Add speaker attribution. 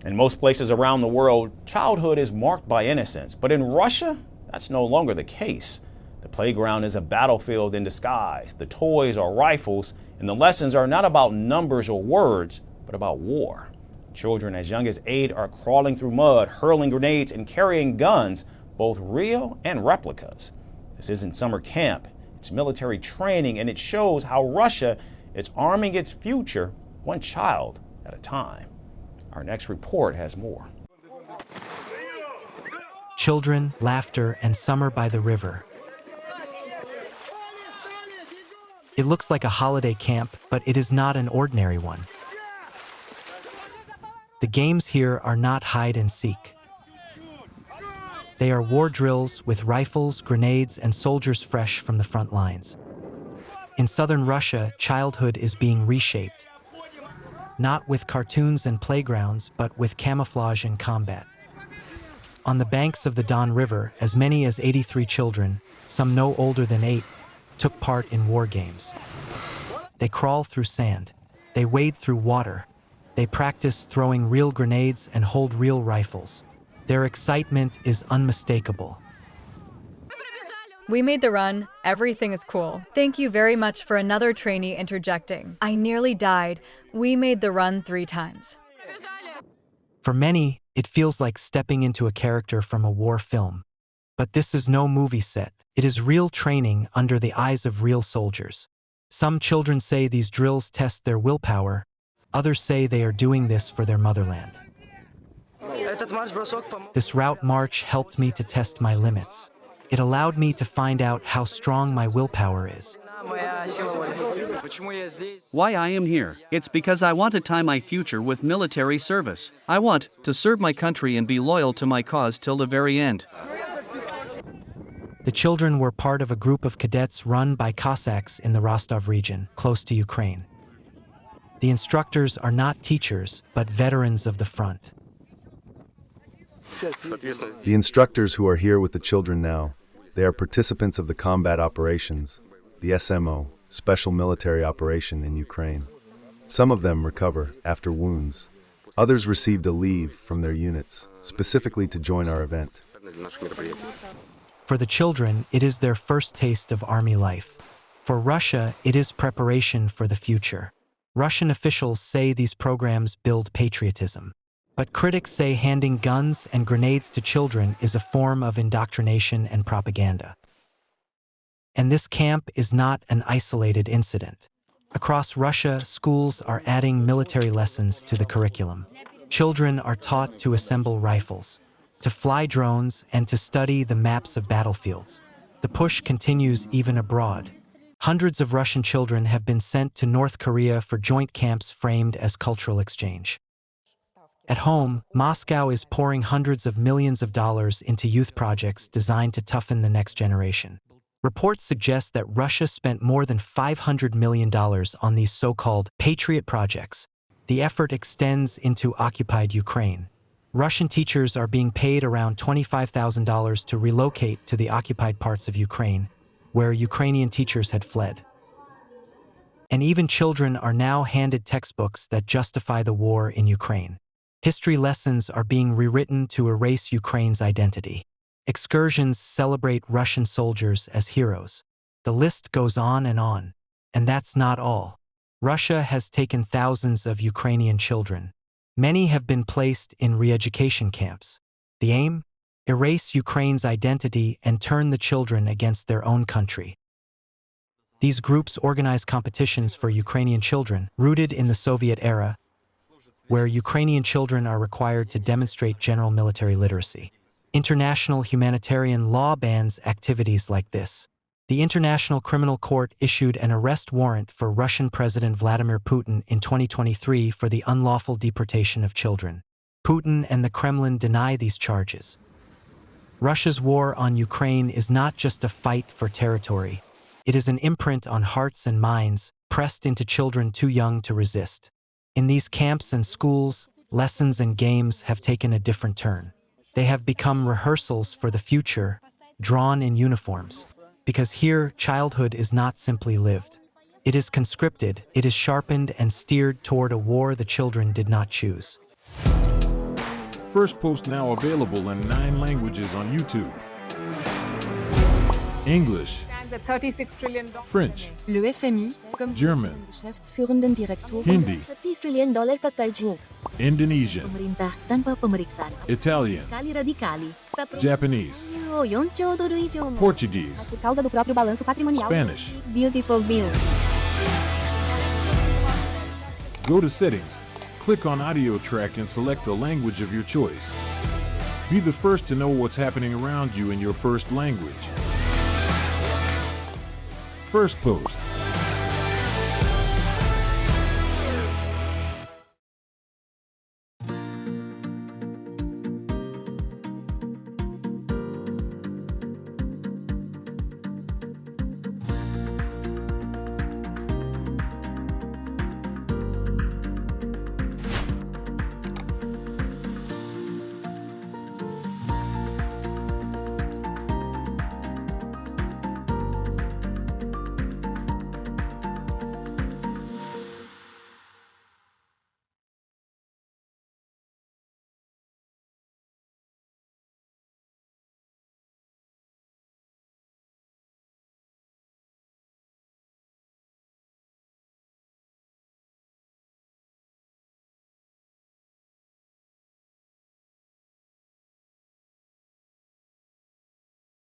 Speaker 1: In most places around the world, childhood is marked by innocence, but in Russia, that's no longer the case. The playground is a battlefield in disguise. The toys are rifles, and the lessons are not about numbers or words, but about war. Children as young as 8 are crawling through mud, hurling grenades, and carrying guns, both real and replicas. This isn't summer camp, it's military training, and it shows how Russia is arming its future one child at a time. Our next report has more.
Speaker 2: Children, laughter, and summer by the river. It looks like a holiday camp, but it is not an ordinary one. The games here are not hide and seek. They are war drills with rifles, grenades, and soldiers fresh from the front lines. In southern Russia, childhood is being reshaped. Not with cartoons and playgrounds, but with camouflage and combat. On the banks of the Don River, as many as 83 children, some no older than 8, took part in war games. They crawl through sand. They wade through water. They practice throwing real grenades and hold real rifles. Their excitement is unmistakable.
Speaker 3: We made the run. Everything is cool. Thank you very much for another trainee interjecting. I nearly died. We made the run 3 times.
Speaker 2: For many, it feels like stepping into a character from a war film. But this is no movie set. It is real training under the eyes of real soldiers. Some children say these drills test their willpower. Others say they are doing this for their motherland. This route march helped me to test my limits. It allowed me to find out how strong my willpower is.
Speaker 4: Why I am here? It's because I want to tie my future with military service. I want to serve my country and be loyal to my cause till the very end.
Speaker 2: The children were part of a group of cadets run by Cossacks in the Rostov region, close to Ukraine. The instructors are not teachers, but veterans of the front.
Speaker 5: The instructors who are here with the children now, they are participants of the combat operations, the SMO, Special Military Operation in Ukraine. Some of them recover after wounds. Others received a leave from their units, specifically to join our event.
Speaker 2: For the children, it is their first taste of army life. For Russia, it is preparation for the future. Russian officials say these programs build patriotism. But critics say handing guns and grenades to children is a form of indoctrination and propaganda. And this camp is not an isolated incident. Across Russia, schools are adding military lessons to the curriculum. Children are taught to assemble rifles, to fly drones, and to study the maps of battlefields. The push continues even abroad. Hundreds of Russian children have been sent to North Korea for joint camps framed as cultural exchange. At home, Moscow is pouring hundreds of millions of dollars into youth projects designed to toughen the next generation. Reports suggest that Russia spent more than $500 million on these so-called Patriot projects. The effort extends into occupied Ukraine. Russian teachers are being paid around $25,000 to relocate to the occupied parts of Ukraine, where Ukrainian teachers had fled. And even children are now handed textbooks that justify the war in Ukraine. History lessons are being rewritten to erase Ukraine's identity. Excursions celebrate Russian soldiers as heroes. The list goes on. And that's not all. Russia has taken thousands of Ukrainian children. Many have been placed in re-education camps. The aim? Erase Ukraine's identity and turn the children against their own country. These groups organize competitions for Ukrainian children, rooted in the Soviet era, where Ukrainian children are required to demonstrate general military literacy. International humanitarian law bans activities like this. The International Criminal Court issued an arrest warrant for Russian President Vladimir Putin in 2023 for the unlawful deportation of children. Putin and the Kremlin deny these charges. Russia's war on Ukraine is not just a fight for territory. It is an imprint on hearts and minds, pressed into children too young to resist. In these camps and schools, lessons and games have taken a different turn. They have become rehearsals for the future, drawn in uniforms. Because here, childhood is not simply lived. It is conscripted, it is sharpened and steered toward a war the children did not choose.
Speaker 6: First Post now available in 9 languages on YouTube. English,
Speaker 7: Stands at $36 trillion.
Speaker 6: French,
Speaker 8: Le FMI, comme
Speaker 6: German,
Speaker 8: Geschäftsführenden Direktor
Speaker 6: Hindi,
Speaker 9: $30 trillion ka karj mo.
Speaker 6: Indonesian,
Speaker 9: Pemerintah tanpa pemeriksaan.
Speaker 6: Italian,
Speaker 9: Sekali radikali.
Speaker 6: Japanese,
Speaker 9: $4 兆ドル以上も.
Speaker 6: Portuguese,
Speaker 9: Por causa do próprio balanço patrimonial.
Speaker 6: Spanish.
Speaker 9: Beautiful bill.
Speaker 6: Go to Settings, click on Audio Track and select a language of your choice. Be the first to know what's happening around you in your first language. First Post.